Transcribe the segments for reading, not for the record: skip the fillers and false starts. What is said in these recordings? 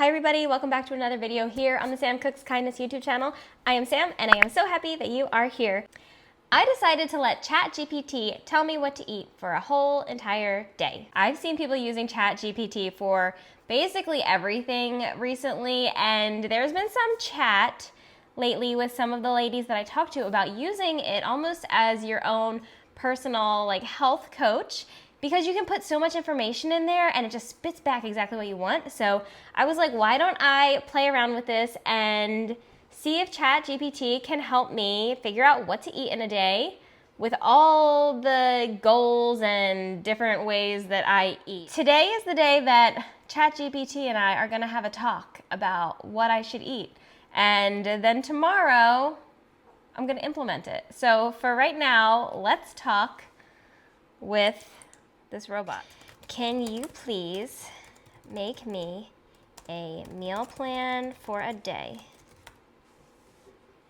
Hi everybody, welcome back to another video here on the Sam Cooks Kindness YouTube channel. I am Sam and I am so happy that you are here. I decided to let ChatGPT tell me what to eat for a whole entire day. I've seen people using ChatGPT for basically everything recently, and there's been some chat lately with some of the ladies that I talked to about using it almost as your own personal health coach, because you can put so much information in there and it just spits back exactly what you want. So I was like, why don't I play around with this and see if ChatGPT can help me figure out what to eat in a day with all the goals and different ways that I eat. Today is the day that ChatGPT and I are gonna have a talk about what I should eat. And then tomorrow, I'm gonna implement it. So for right now, let's talk with this robot. Can you please make me a meal plan for a day?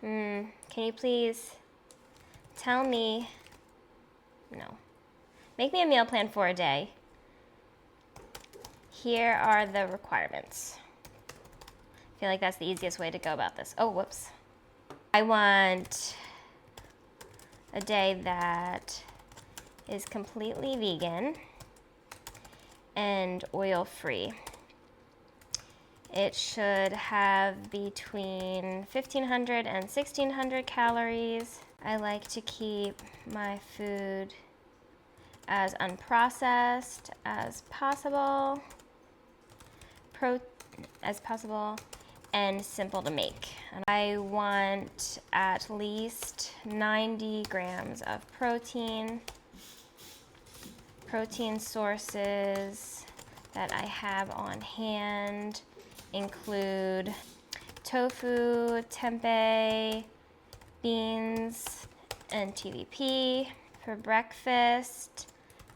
Can you please tell me, no. Make me a meal plan for a day. Here are the requirements. I feel like that's the easiest way to go about this. Oh, whoops. I want a day that is completely vegan and oil-free. It should have between 1,500 and 1,600 calories. I like to keep my food as unprocessed as possible, and simple to make. And I want at least 90 grams of protein. Protein sources that I have on hand include tofu, tempeh, beans, and TVP. For breakfast,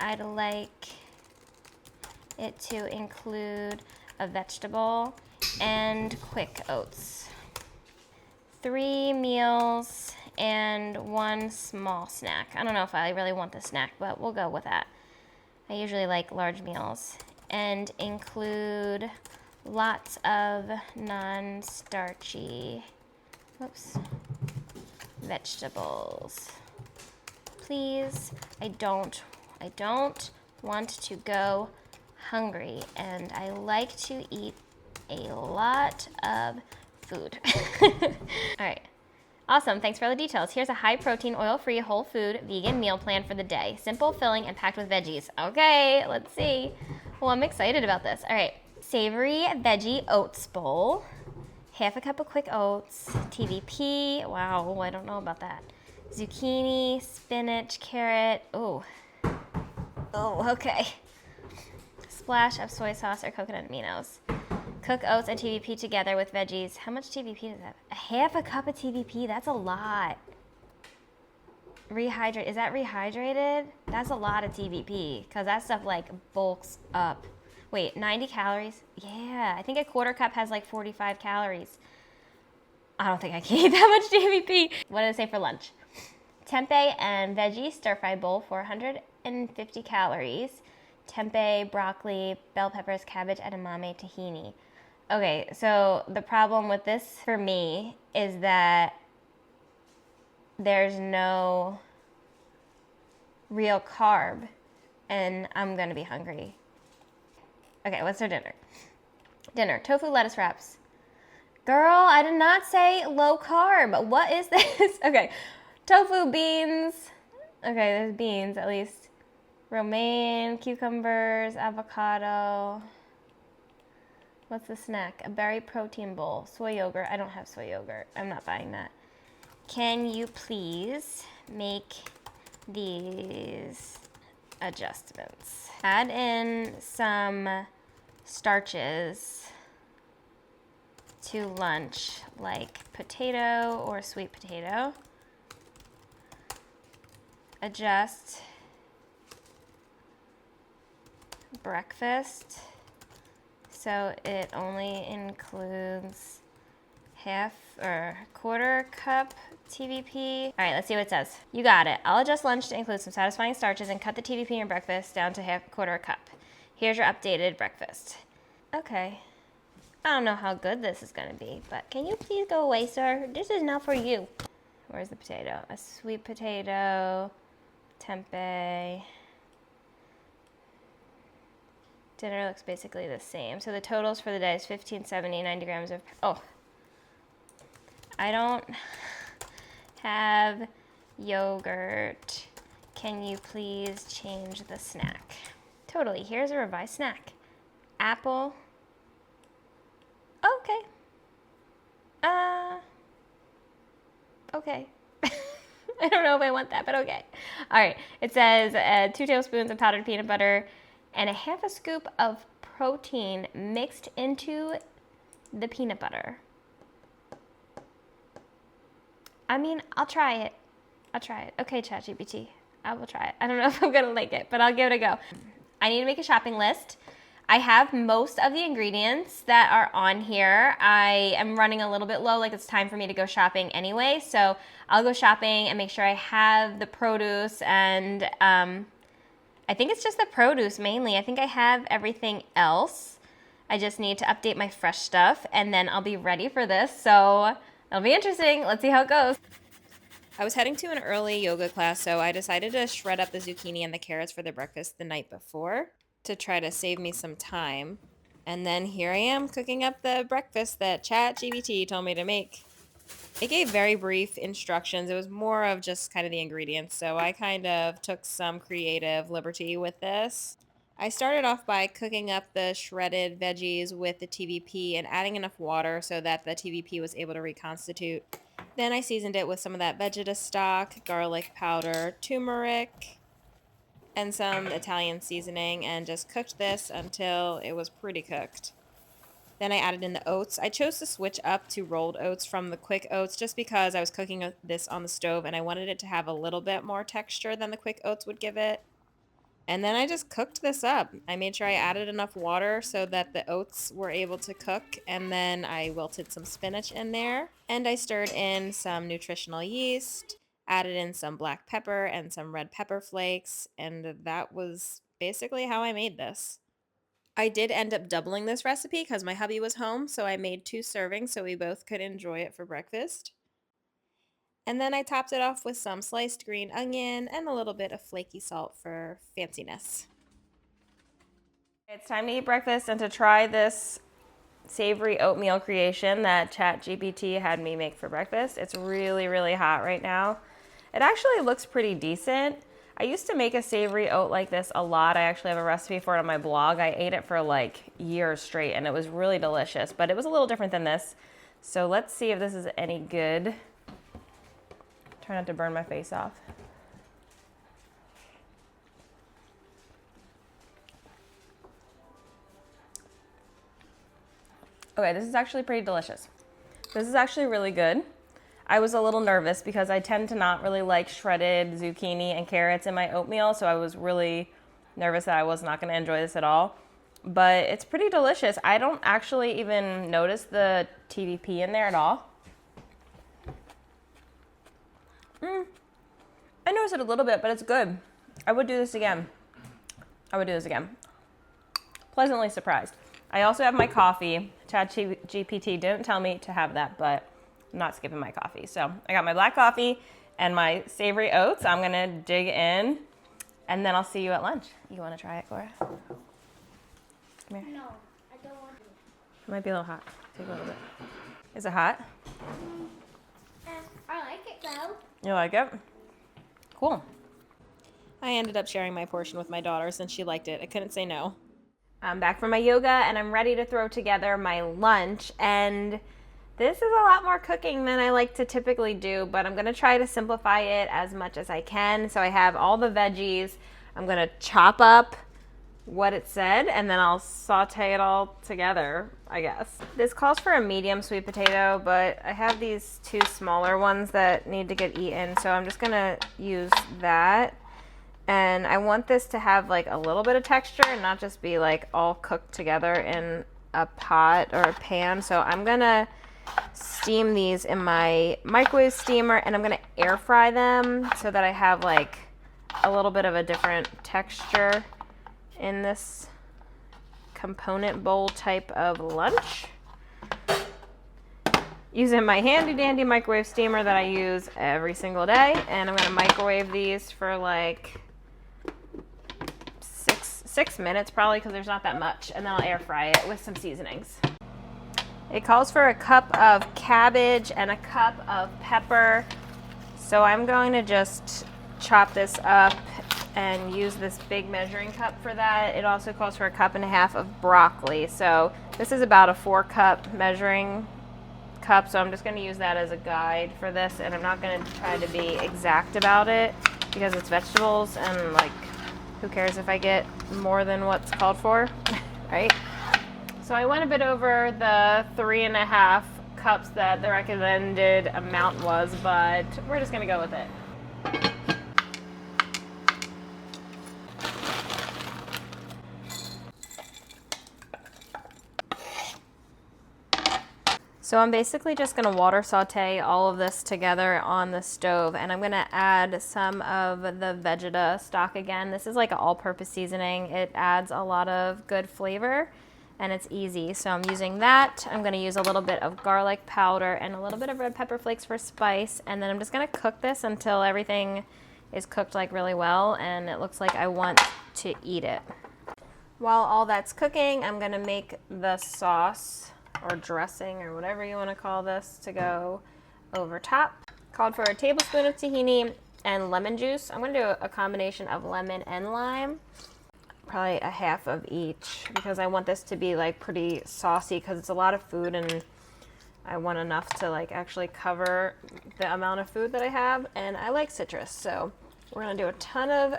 I'd like it to include a vegetable and quick oats. 3 meals and 1 small snack. I don't know if I really want the snack, but we'll go with that. I usually like large meals, and include lots of non-starchy, vegetables. Please, I don't want to go hungry, and I like to eat a lot of food. All right. Awesome, thanks for all the details. Here's a high protein, oil-free, whole food, vegan meal plan for the day. Simple, filling, and packed with veggies. Okay, let's see. Well, I'm excited about this. All right, savory veggie oats bowl. Half a cup of quick oats, TVP. Wow, I don't know about that. Zucchini, spinach, carrot. Oh, okay. Splash of soy sauce or coconut aminos. Cook oats and TVP together with veggies. How much TVP is that? Half a cup of TVP? That's a lot. Rehydrate. Is that rehydrated? That's a lot of TVP, because that stuff bulks up. Wait, 90 calories? Yeah, I think a quarter cup has 45 calories. I don't think I can eat that much TVP. What did it say for lunch? Tempeh and veggie stir-fry bowl, 450 calories. Tempeh, broccoli, bell peppers, cabbage, edamame, tahini. Okay, so the problem with this for me is that there's no real carb, and I'm gonna be hungry. Okay, what's their dinner? Dinner, tofu lettuce wraps. Girl, I did not say low carb. What is this? Okay, tofu, beans. Okay, there's beans at least. Romaine, cucumbers, avocado. What's the snack? A berry protein bowl. Soy yogurt. I don't have soy yogurt. I'm not buying that. Can you please make these adjustments? Add in some starches to lunch, like potato or sweet potato. Adjust breakfast so it only includes half or quarter cup TVP. All right, let's see what it says. You got it. I'll adjust lunch to include some satisfying starches and cut the TVP in breakfast down to quarter cup. Here's your updated breakfast. Okay. I don't know how good this is gonna be, but can you please go away, sir? This is not for you. Where's the potato? A sweet potato, tempeh. Dinner looks basically the same. So the totals for the day is 1570, 90 grams of, oh. I don't have yogurt. Can you please change the snack? Totally, here's a revised snack. Apple. Okay. Okay. I don't know if I want that, but okay. All right, it says 2 tablespoons of powdered peanut butter and a half a scoop of protein mixed into the peanut butter. I mean, I'll try it. Okay, ChatGPT, I will try it. I don't know if I'm gonna like it, but I'll give it a go. I need to make a shopping list. I have most of the ingredients that are on here. I am running a little bit low, like it's time for me to go shopping anyway. So I'll go shopping and make sure I have the produce, and I think it's just the produce mainly. I think I have everything else. I just need to update my fresh stuff, and then I'll be ready for this. So it'll be interesting. Let's see how it goes. I was heading to an early yoga class, so I decided to shred up the zucchini and the carrots for the breakfast the night before to try to save me some time. And then here I am cooking up the breakfast that ChatGPT told me to make. It gave very brief instructions. It was more of just kind of the ingredients, so I kind of took some creative liberty with this. I started off by cooking up the shredded veggies with the TVP and adding enough water so that the TVP was able to reconstitute. Then I seasoned it with some of that vegeta stock, garlic powder, turmeric, and some Italian seasoning, and just cooked this until it was pretty cooked. Then I added in the oats. I chose to switch up to rolled oats from the quick oats just because I was cooking this on the stove and I wanted it to have a little bit more texture than the quick oats would give it. And then I just cooked this up. I made sure I added enough water so that the oats were able to cook, and then I wilted some spinach in there. And I stirred in some nutritional yeast, added in some black pepper and some red pepper flakes, and that was basically how I made this. I did end up doubling this recipe because my hubby was home, so I made 2 servings so we both could enjoy it for breakfast. And then I topped it off with some sliced green onion and a little bit of flaky salt for fanciness. It's time to eat breakfast and to try this savory oatmeal creation that ChatGPT had me make for breakfast. It's really, really hot right now. It actually looks pretty decent. I used to make a savory oat like this a lot. I actually have a recipe for it on my blog. I ate it for like years straight and it was really delicious, but it was a little different than this. So let's see if this is any good. Try not to burn my face off. Okay, this is actually pretty delicious. This is actually really good. I was a little nervous because I tend to not really like shredded zucchini and carrots in my oatmeal, so I was really nervous that I was not going to enjoy this at all. But it's pretty delicious. I don't actually even notice the TVP in there at all. I noticed it a little bit, but it's good. I would do this again. Pleasantly surprised. I also have my coffee. ChatGPT didn't tell me to have that, but I'm not skipping my coffee. So I got my black coffee and my savory oats. I'm gonna dig in, and then I'll see you at lunch. You wanna try it, Cora? Come here. No, I don't want to. It might be a little hot. Take a little bit. Is it hot? I like it though. You like it? Cool. I ended up sharing my portion with my daughter since she liked it. I couldn't say no. I'm back from my yoga and I'm ready to throw together my lunch, and this is a lot more cooking than I like to typically do, but I'm gonna try to simplify it as much as I can. So I have all the veggies. I'm gonna chop up what it said and then I'll saute it all together, I guess. This calls for a medium sweet potato, but I have these 2 smaller ones that need to get eaten, so I'm just gonna use that. And I want this to have like a little bit of texture and not just be like all cooked together in a pot or a pan. So I'm gonna steam these in my microwave steamer, and I'm gonna air fry them so that I have like a little bit of a different texture in this component bowl type of lunch. using my handy dandy microwave steamer that I use every single day, and I'm gonna microwave these for like six minutes probably, because there's not that much, and then I'll air fry it with some seasonings. It calls for a cup of cabbage and a cup of pepper, so I'm going to just chop this up and use this big measuring cup for that. It also calls for a cup and a half of broccoli, so this is about a 4-cup measuring cup, so I'm just going to use that as a guide for this, and I'm not going to try to be exact about it because it's vegetables, and like, who cares if I get more than what's called for, right? So I went a bit over the 3.5 cups that the recommended amount was, but we're just going to go with it. So I'm basically just gonna water saute all of this together on the stove, and I'm gonna add some of the Vegeta stock again. This is like an all-purpose seasoning. It adds a lot of good flavor and it's easy. So I'm using that. I'm gonna use a little bit of garlic powder and a little bit of red pepper flakes for spice, and then I'm just gonna cook this until everything is cooked like really well and it looks like I want to eat it. While all that's cooking, I'm gonna make the sauce or dressing or whatever you want to call this to go over top. Called for a tablespoon of tahini and lemon juice. I'm going to do a combination of lemon and lime, probably a half of each, because I want this to be like pretty saucy because it's a lot of food and I want enough to like actually cover the amount of food that I have, and I like citrus, so we're going to do a ton of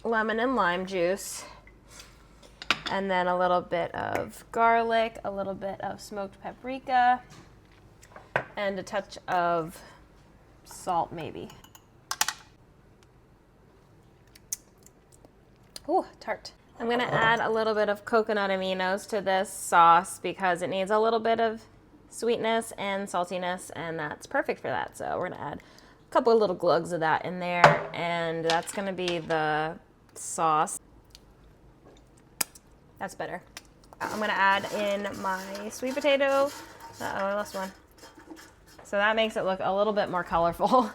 lemon and lime juice. And then a little bit of garlic, a little bit of smoked paprika, and a touch of salt maybe. Ooh, tart. I'm gonna add a little bit of coconut aminos to this sauce because it needs a little bit of sweetness and saltiness, and that's perfect for that. So we're gonna add a couple of little glugs of that in there, and that's gonna be the sauce. That's better. I'm gonna add in my sweet potato. Uh-oh, I lost one. So that makes it look a little bit more colorful.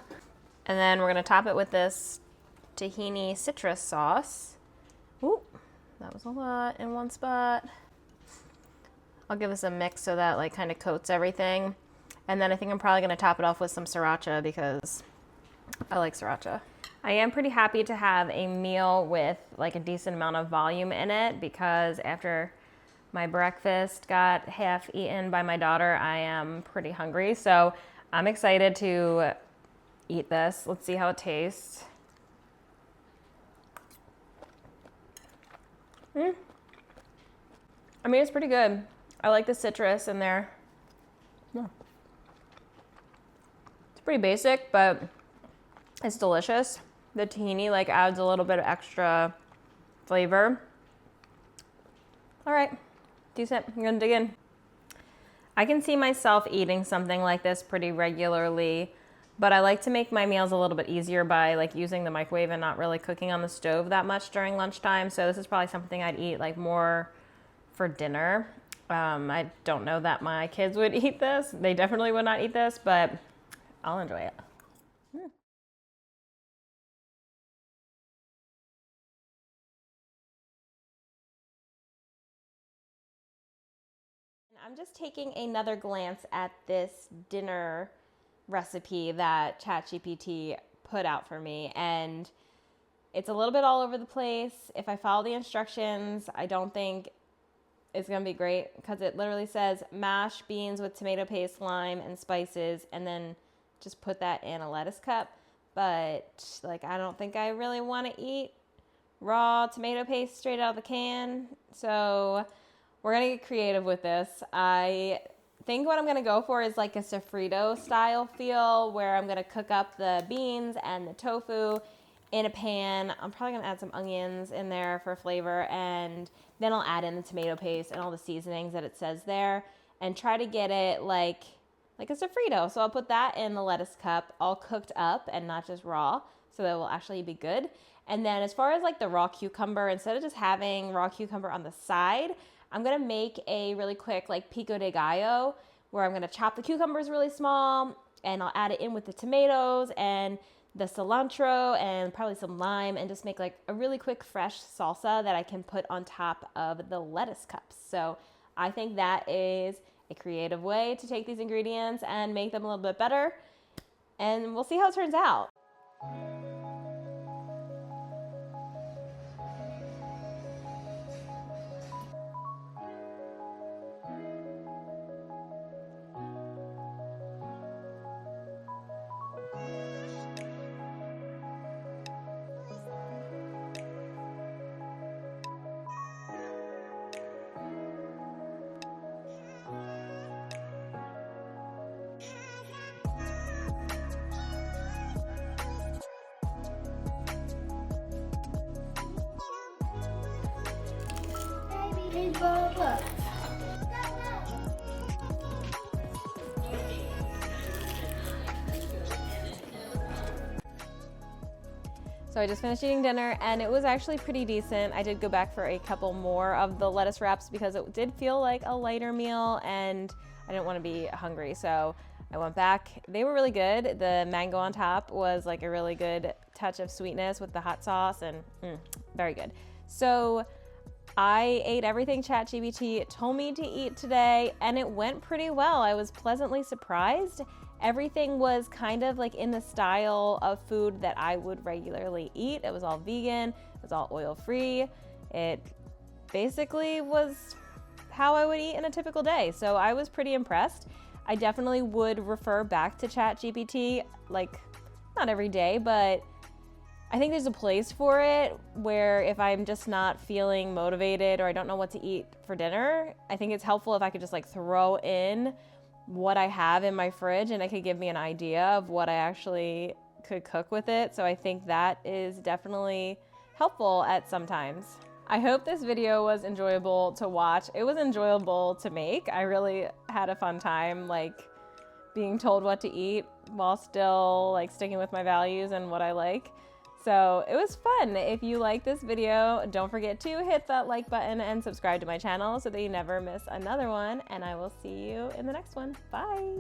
And then we're gonna top it with this tahini citrus sauce. Ooh, that was a lot in one spot. I'll give this a mix so that like kind of coats everything. And then I think I'm probably gonna top it off with some sriracha because I like sriracha. I am pretty happy to have a meal with like a decent amount of volume in it because after my breakfast got half eaten by my daughter, I am pretty hungry. So I'm excited to eat this. Let's see how it tastes. I mean, it's pretty good. I like the citrus in there. Yeah. It's pretty basic, but it's delicious. The tahini like adds a little bit of extra flavor. All right, decent. I'm gonna dig in. I can see myself eating something like this pretty regularly, but I like to make my meals a little bit easier by like using the microwave and not really cooking on the stove that much during lunchtime. So this is probably something I'd eat like more for dinner. I don't know that my kids would eat this. They definitely would not eat this, but I'll enjoy it. I'm just taking another glance at this dinner recipe that ChatGPT put out for me, and it's a little bit all over the place. If I follow the instructions, I don't think it's gonna be great because it literally says mash beans with tomato paste, lime, and spices, and then just put that in a lettuce cup. But like, I don't think I really want to eat raw tomato paste straight out of the can, so we're gonna get creative with this. I think what I'm gonna go for is like a sofrito style feel where I'm gonna cook up the beans and the tofu in a pan. I'm probably gonna add some onions in there for flavor, and then I'll add in the tomato paste and all the seasonings that it says there and try to get it like a sofrito. So I'll put that in the lettuce cup all cooked up and not just raw, so that will actually be good. And then as far as like the raw cucumber, instead of just having raw cucumber on the side, I'm gonna make a really quick like pico de gallo where I'm gonna chop the cucumbers really small and I'll add it in with the tomatoes and the cilantro and probably some lime and just make like a really quick fresh salsa that I can put on top of the lettuce cups. So I think that is a creative way to take these ingredients and make them a little bit better. And we'll see how it turns out. Big burger. So I just finished eating dinner and it was actually pretty decent. I did go back for a couple more of the lettuce wraps because it did feel like a lighter meal and I didn't want to be hungry. So I went back. They were really good. The mango on top was like a really good touch of sweetness with the hot sauce and very good. So I ate everything ChatGPT told me to eat today and it went pretty well. I was pleasantly surprised. Everything was kind of like in the style of food that I would regularly eat. It was all vegan, it was all oil-free. It basically was how I would eat in a typical day. So I was pretty impressed. I definitely would refer back to ChatGPT, like not every day, but I think there's a place for it where if I'm just not feeling motivated or I don't know what to eat for dinner, I think it's helpful if I could just like throw in what I have in my fridge and it could give me an idea of what I actually could cook with it. So I think that is definitely helpful at some times. I hope this video was enjoyable to watch. It was enjoyable to make. I really had a fun time like being told what to eat while still like sticking with my values and what I like. So it was fun. If you like this video, don't forget to hit that like button and subscribe to my channel so that you never miss another one. And I will see you in the next one. Bye.